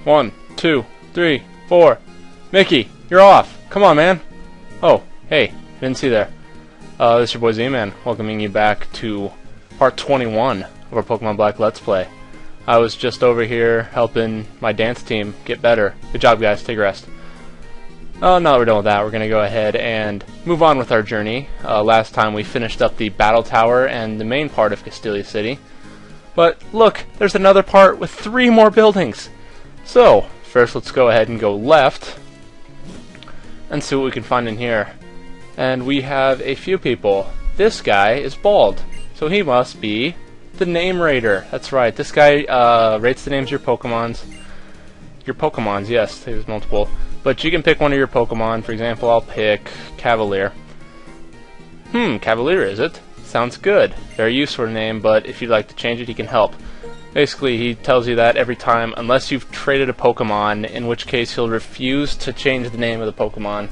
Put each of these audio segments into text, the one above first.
1, 2, 3, 4. Mickey, you're off. Come on, man. Oh, hey, didn't see there. This is your boy Z-Man, welcoming you back to part 21 of our Pokemon Black Let's Play. I was just over here helping my dance team get better. Good job, guys. Take a rest. Now that we're done with that, we're going to go ahead and move on with our journey. Last time we finished up the Battle Tower and the main part of Castelia City. But look, there's another part with 3 more buildings. So, first let's go ahead and go left and see what we can find in here. And we have a few people. This guy is bald, so he must be the Name Rater. That's right, this guy rates the names of your Pokemons. Your Pokemons, yes, there's multiple. But you can pick one of your Pokemon. For example, I'll pick Cavalier. Cavalier, is it? Sounds good. Very useful name, but if you'd like to change it, he can help. Basically, he tells you that every time, unless you've traded a Pokemon, in which case he'll refuse to change the name of the Pokemon.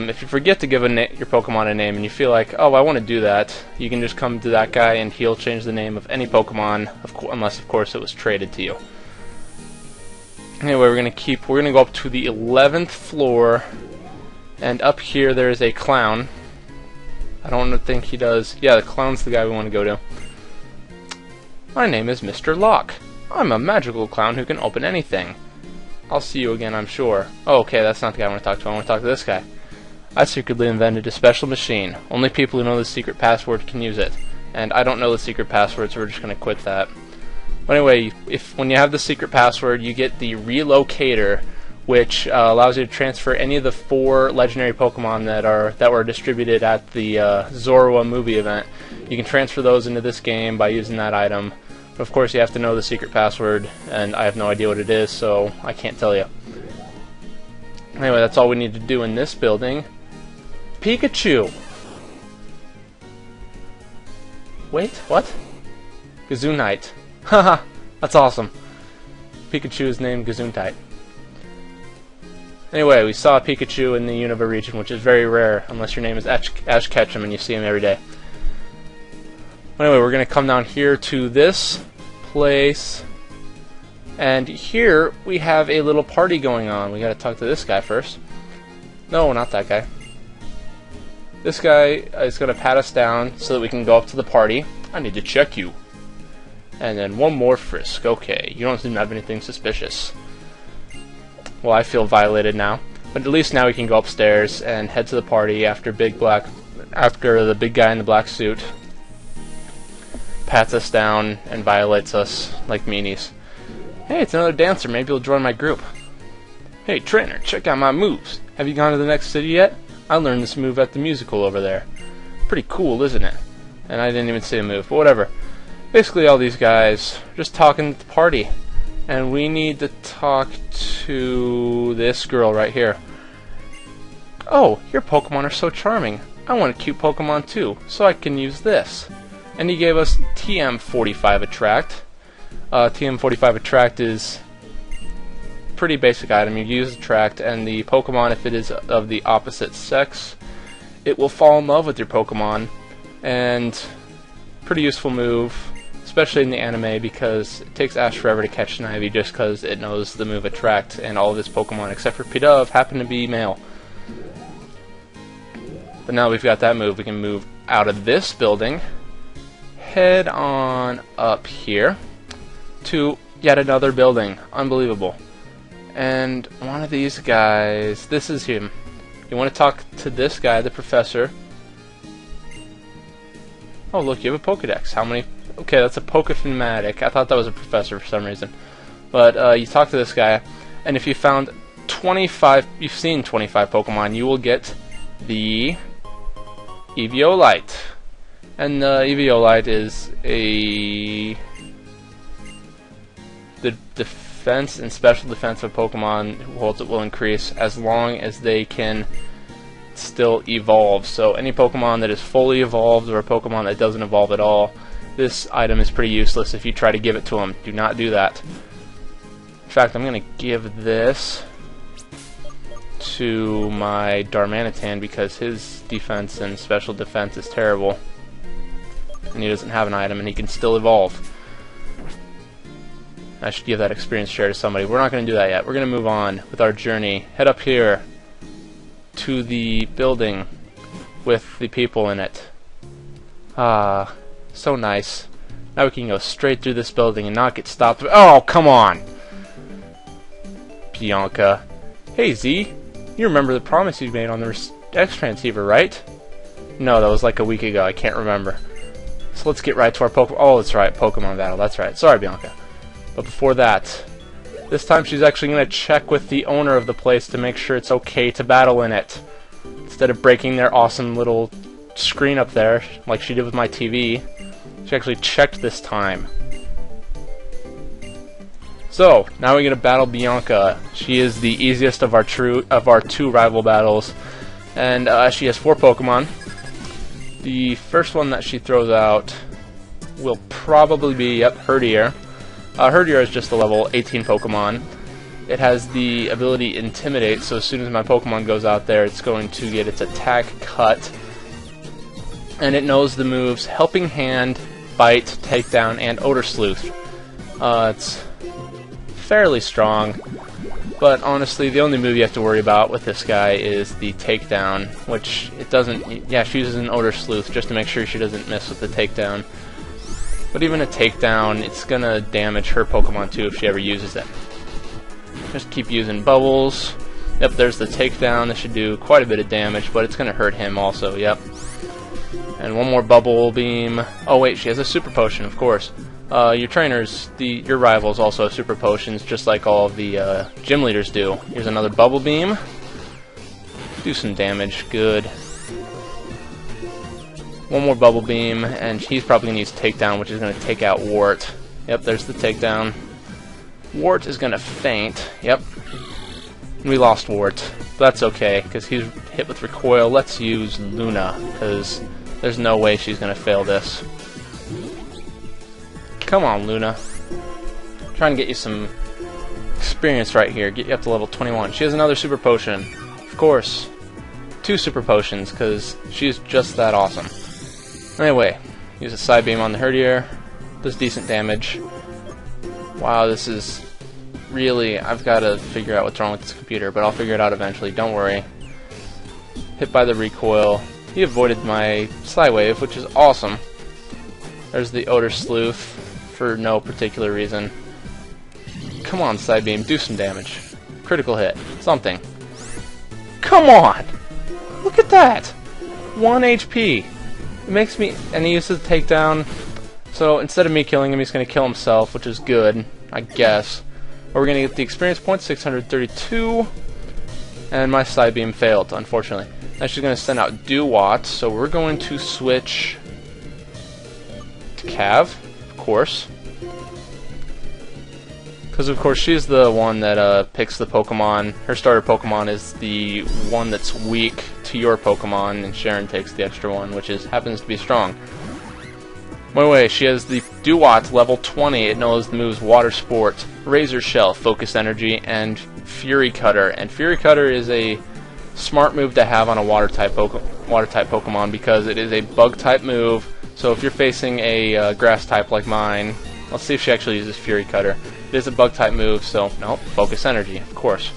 If you forget to give your Pokemon a name and you feel like, oh, I want to do that, you can just come to that guy and he'll change the name of any Pokemon, unless, of course, it was traded to you. Anyway, we're gonna go up to the 11th floor, and up here there is a clown. I don't think he does. Yeah, the clown's the guy we want to go to. My name is Mr. Locke. I'm a magical clown who can open anything. I'll see you again, I'm sure. Oh, okay, that's not the guy I want to talk to. I want to talk to this guy. I secretly invented a special machine. Only people who know the secret password can use it. And I don't know the secret password, so we're just going to quit that. But anyway, when you have the secret password, you get the Relocator, which allows you to transfer any of the 4 legendary Pokemon that were distributed at the Zorua movie event. You can transfer those into this game by using that item. But of course, you have to know the secret password, and I have no idea what it is, so I can't tell you. Anyway, that's all we need to do in this building. Pikachu! Wait, what? Gesundheit. Haha, that's awesome. Pikachu is named Gesundheit. Anyway, we saw Pikachu in the Unova region, which is very rare, unless your name is Ash Ketchum and you see him every day. Anyway, we're going to come down here to this place, and here we have a little party going on. We got to talk to this guy first. No, not that guy. This guy is going to pat us down so that we can go up to the party. I need to check you. And then one more frisk. Okay, you don't seem to have anything suspicious. Well, I feel violated now, but at least now we can go upstairs and head to the party after the big guy in the black suit pats us down and violates us like meanies. Hey, it's another dancer. Maybe you'll join my group. Hey, trainer, check out my moves. Have you gone to the next city yet? I learned this move at the musical over there. Pretty cool, isn't it? And I didn't even say a move, but whatever. Basically, all these guys are just talking at the party. And we need to talk to this girl right here. Oh, your Pokemon are so charming. I want a cute Pokemon too, so I can use this. And he gave us TM45 Attract. TM45 Attract is a pretty basic item. You use Attract, and the Pokemon, if it is of the opposite sex, it will fall in love with your Pokemon. And pretty useful move, especially in the anime, because it takes Ash forever to catch an Ivy just because it knows the move Attract, and all of his Pokemon, except for Pidove, happen to be male. But now we've got that move, we can move out of this building, head on up here to yet another building. Unbelievable. And one of these guys, this is him. You want to talk to this guy, the professor. Oh, look, you have a Pokedex. How many? Okay, that's a Pokefanatic. I thought that was a professor for some reason. But you talk to this guy, and if you found 25, you've seen 25 Pokemon, you will get the Eviolite. And the Eviolite is the defense and special defense of Pokemon who holds it will increase as long as they can still evolve. So any Pokemon that is fully evolved or a Pokemon that doesn't evolve at all, this item is pretty useless if you try to give it to them. Do not do that. In fact, I'm going to give this to my Darmanitan because his defense and special defense is terrible. And he doesn't have an item and he can still evolve. I should give that experience share to somebody. We're not going to do that yet. We're going to move on with our journey. Head up here to the building with the people in it. Ah, so nice. Now we can go straight through this building and not get stopped. Oh, come on! Bianca. Hey, Z. You remember the promise you made on the X transceiver, right? No, that was like a week ago. I can't remember. So let's get right to our Pokemon. Oh, that's right. Pokemon battle. That's right. Sorry, Bianca. But before that, this time she's actually going to check with the owner of the place to make sure it's okay to battle in it. Instead of breaking their awesome little screen up there, like she did with my TV, she actually checked this time. So, now we're going to battle Bianca. She is the easiest of our two rival battles. And she has 4 Pokemon. The first one that she throws out will probably be, Herdier. Herdier is just a level 18 Pokemon. It has the ability Intimidate, so as soon as my Pokemon goes out there, it's going to get its attack cut. And it knows the moves Helping Hand, Bite, Takedown, and Odor Sleuth. It's fairly strong, but honestly, the only move you have to worry about with this guy is the Takedown, which it doesn't... Yeah, she uses an Odor Sleuth just to make sure she doesn't miss with the Takedown. But even a Takedown, it's gonna damage her Pokemon too if she ever uses it. Just keep using Bubbles. Yep, there's the Takedown. This should do quite a bit of damage, but it's gonna hurt him also, yep. And one more Bubble Beam. Oh wait, she has a Super Potion, of course. Your trainers, your rivals also have Super Potions, just like all of the gym leaders do. Here's another Bubble Beam. Do some damage, good. One more Bubble Beam, and he's probably going to use Takedown, which is going to take out Wart. Yep, there's the Takedown. Wart is going to faint. Yep. We lost Wart. But that's okay, because he's hit with Recoil. Let's use Luna, because there's no way she's going to fail this. Come on, Luna. I'm trying to get you some experience right here. Get you up to level 21. She has another Super Potion. Of course. 2 Super Potions, because she's just that awesome. Anyway, use a Side Beam on the Herdier. Does decent damage. Wow, this is really... I've got to figure out what's wrong with this computer, but I'll figure it out eventually. Don't worry. Hit by the Recoil. He avoided my Psywave, which is awesome. There's the Odor Sleuth for no particular reason. Come on, Side Beam, do some damage. Critical hit. Something. Come on! Look at that! 1 HP. It makes me... And he uses the Takedown. So instead of me killing him, he's going to kill himself, which is good, I guess. But we're going to get the experience points, 632. And my Side Beam failed, unfortunately. Now she's going to send out Dewott, so we're going to switch to Cav, of course. Because, of course, she's the one that picks the Pokemon. Her starter Pokemon is the one that's weak to your Pokemon, and Sharon takes the extra one, which happens to be strong. By the way, she has the Dewott, level 20. It knows the moves Water Sport, Razor Shell, Focus Energy, and Fury Cutter. And Fury Cutter is a smart move to have on a Water-type Pokemon because it is a Bug-type move. So if you're facing a Grass-type like mine, let's see if she actually uses Fury Cutter. It is a Bug-type move, so no, Focus Energy, of course.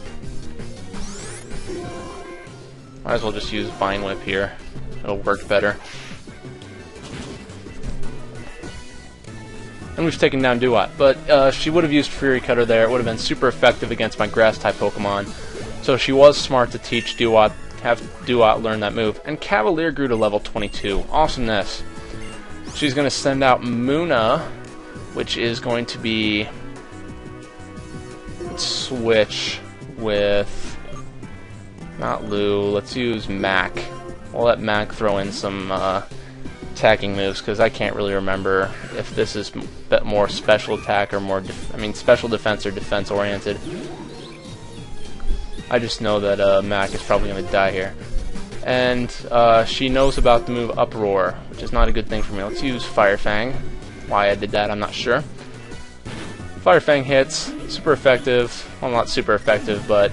Might as well just use Vine Whip here. It'll work better. And we've taken down Dewott, but she would have used Fury Cutter there. It would have been super effective against my Grass-type Pokemon. So she was smart to teach Dewott, have Dewott learn that move. And Cavalier grew to level 22. Awesomeness. She's going to send out Munna, which is going to be... Let's switch with... Not Lou, let's use Mac. We'll let Mac throw in some attacking moves, because I can't really remember if this is more special attack or more... special defense or defense-oriented. I just know that Mac is probably going to die here. And she knows about the move Uproar, which is not a good thing for me. Let's use Fire Fang. Why I did that, I'm not sure. Fire Fang hits, super effective. Well, not super effective, but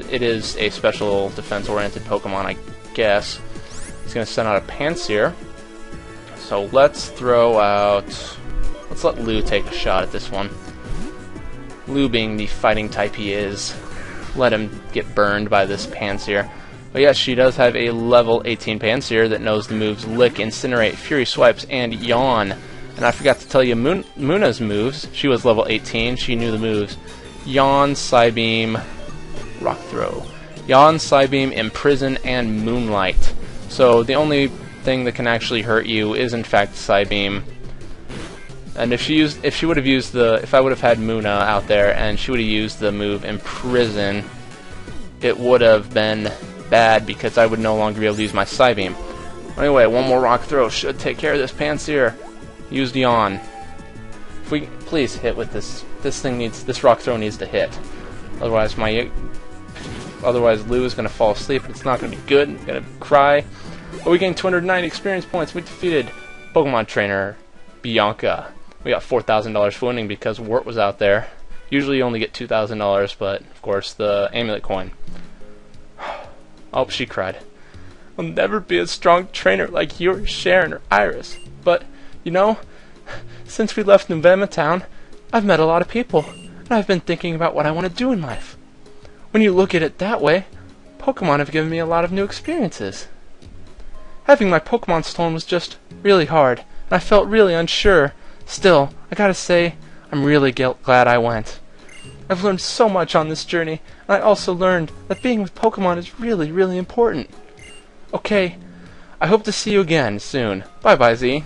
it is a special defense-oriented Pokemon, I guess. He's going to send out a Pansear. So let's throw out... Let's let Lou take a shot at this one. Lu being the fighting type he is, let him get burned by this Panseer. But yes, she does have a level 18 Panseer that knows the moves Lick, Incinerate, Fury Swipes, and Yawn. And I forgot to tell you Muna's moves. She was level 18, she knew the moves. Yawn, Psybeam, Rock Throw. Yawn, Psybeam, Imprison, and Moonlight. So the only thing that can actually hurt you is in fact Psybeam. And if I would have had Muna out there and she would have used the move Imprison, it would have been bad because I would no longer be able to use my Psybeam. Anyway, one more Rock Throw should take care of this Panseer. Used Yawn. If we please hit with this this Rock Throw needs to hit. Otherwise Lu is gonna fall asleep. It's not gonna be good. I'm gonna cry. But we gained 290 experience points. We defeated Pokemon trainer Bianca. We got $4,000 for winning because Wart was out there. Usually you only get $2,000, but of course the amulet coin. Oh, she cried. I'll never be a strong trainer like you or Sharon or Iris. But, you know, since we left Nuvema Town, I've met a lot of people, and I've been thinking about what I want to do in life. When you look at it that way, Pokemon have given me a lot of new experiences. Having my Pokemon stolen was just really hard, and I felt really unsure. Still, I gotta say, I'm really glad I went. I've learned so much on this journey, and I also learned that being with Pokemon is really, really important. Okay, I hope to see you again soon. Bye-bye, Z.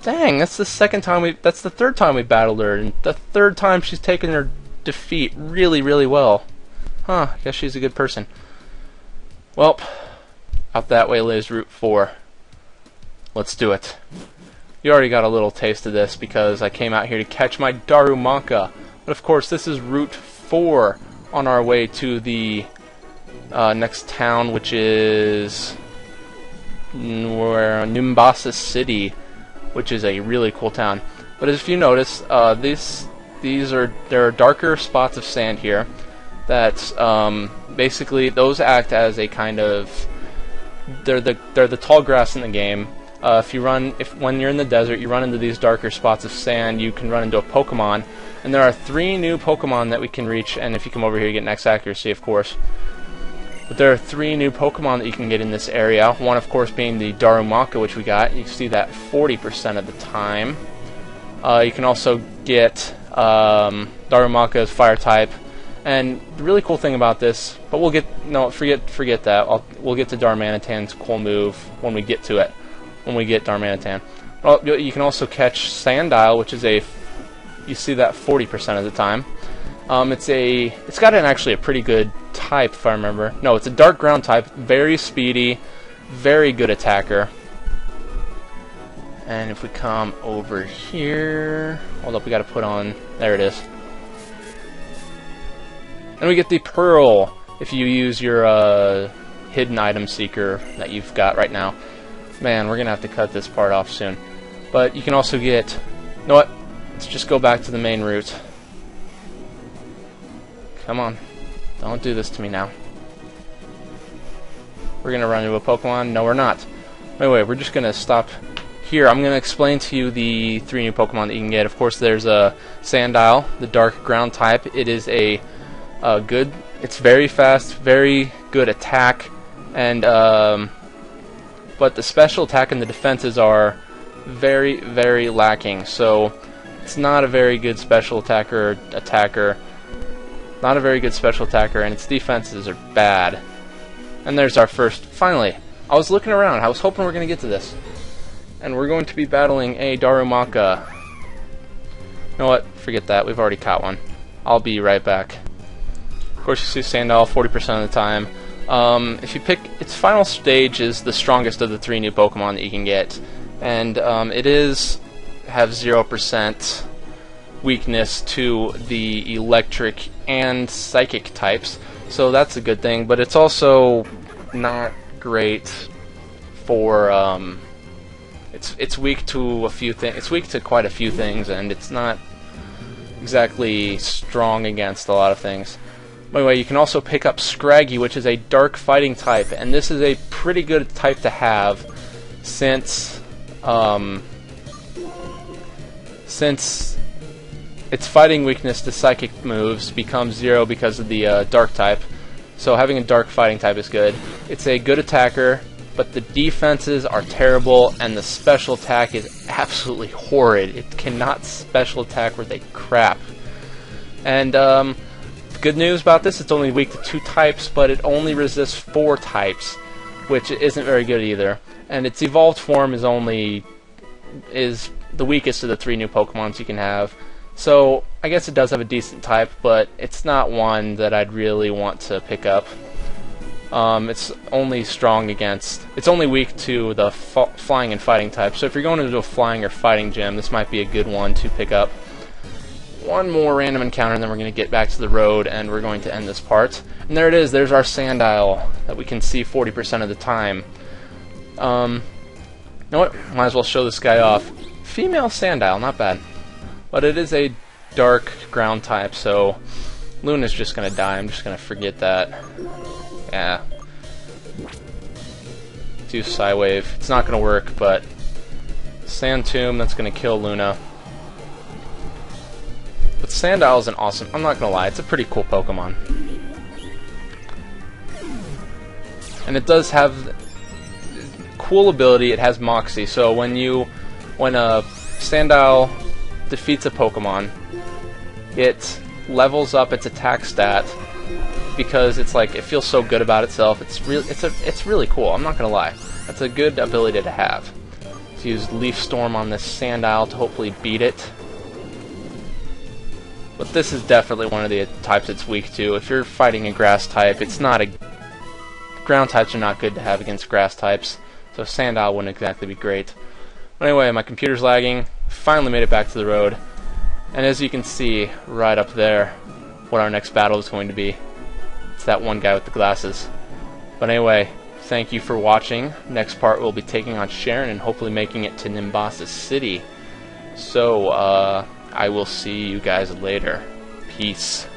Dang, that's the third time we battled her, and the third time she's taken her defeat really, really well. Huh, I guess she's a good person. Well, out that way lives Route 4. Let's do it. You already got a little taste of this because I came out here to catch my Darumaka. But of course, this is Route 4 on our way to the next town, which is Nimbasa City, which is a really cool town. But if you notice, there are darker spots of sand here that basically those act as a kind of they're the tall grass in the game. When you're in the desert, you run into these darker spots of sand, you can run into a Pokemon, and there are 3 new Pokemon that we can reach, and if you come over here you get next accuracy, of course. But there are 3 new Pokemon that you can get in this area, one of course being the Darumaka, which we got. You see that 40% of the time. You can also get Darumaka's fire type, and the really cool thing about this, but forget that, we'll get to Darmanitan's cool move when we get to it. When we get Darmanitan. Well, you can also catch Sandile, which is you see that 40% of the time. It's got actually a pretty good type, if I remember. No, it's a dark ground type, very speedy, very good attacker. And if we come over here, hold up, we got to put on. There it is. And we get the Pearl if you use your hidden item seeker that you've got right now. Man, we're going to have to cut this part off soon. But you can also get... You know what? Let's just go back to the main route. Come on. Don't do this to me now. We're going to run into a Pokemon. No, we're not. Anyway, we're just going to stop here. I'm going to explain to you the 3 new Pokemon that you can get. Of course, there's a Sandile, the dark ground type. It is it's very fast, very good attack, and but the special attack and the defenses are very, very lacking. So it's not a very good special attacker. Not a very good special attacker, and its defenses are bad. And there's our first. Finally, I was looking around. I was hoping we're going to get to this, and we're going to be battling a Darumaka. You know what? Forget that. We've already caught one. I'll be right back. Of course, you see Sandile 40% of the time. If you pick its final stage, is the strongest of the 3 new Pokemon that you can get, and it have 0% weakness to the electric and psychic types, so that's a good thing. But it's also not great for it's weak to a few things. It's weak to quite a few things, and it's not exactly strong against a lot of things. Anyway, you can also pick up Scraggy, which is a dark fighting type, and this is a pretty good type to have since its fighting weakness to psychic moves becomes 0 because of the dark type. So having a dark fighting type is good. It's a good attacker, but the defenses are terrible, and the special attack is absolutely horrid. It cannot special attack worth a crap. And good news about this, it's only weak to 2 types, but it only resists 4 types, which isn't very good either. And its evolved form is the weakest of the 3 new Pokemons you can have. So I guess it does have a decent type, but it's not one that I'd really want to pick up. It's only weak to the flying and fighting type. So if you're going into a flying or fighting gym, this might be a good one to pick up. One more random encounter, and then we're going to get back to the road, and we're going to end this part. And there it is. There's our Sandile that we can see 40% of the time. You know what? Might as well show this guy off. Female Sandile, not bad. But it is a dark ground type, so Luna's just going to die. I'm just going to forget that. Yeah. Do Psywave. It's not going to work, but Sand Tomb, that's going to kill Luna. But Sandile is an awesome... I'm not going to lie, it's a pretty cool Pokemon. And it does have cool ability. It has Moxie, so when a Sandile defeats a Pokemon, it levels up its attack stat because it's like it feels so good about itself. It's really cool. I'm not gonna lie. That's a good ability to have. Let's use Leaf Storm on this Sandile to hopefully beat it. But this is definitely one of the types it's weak to. If you're fighting a grass type, it's not a... Ground types are not good to have against grass types, so Sandile wouldn't exactly be great. But anyway, my computer's lagging. Finally made it back to the road. And as you can see right up there, what our next battle is going to be. It's that one guy with the glasses. But anyway, thank you for watching. Next part we'll be taking on Sharon and hopefully making it to Nimbasa City. So, I will see you guys later. Peace.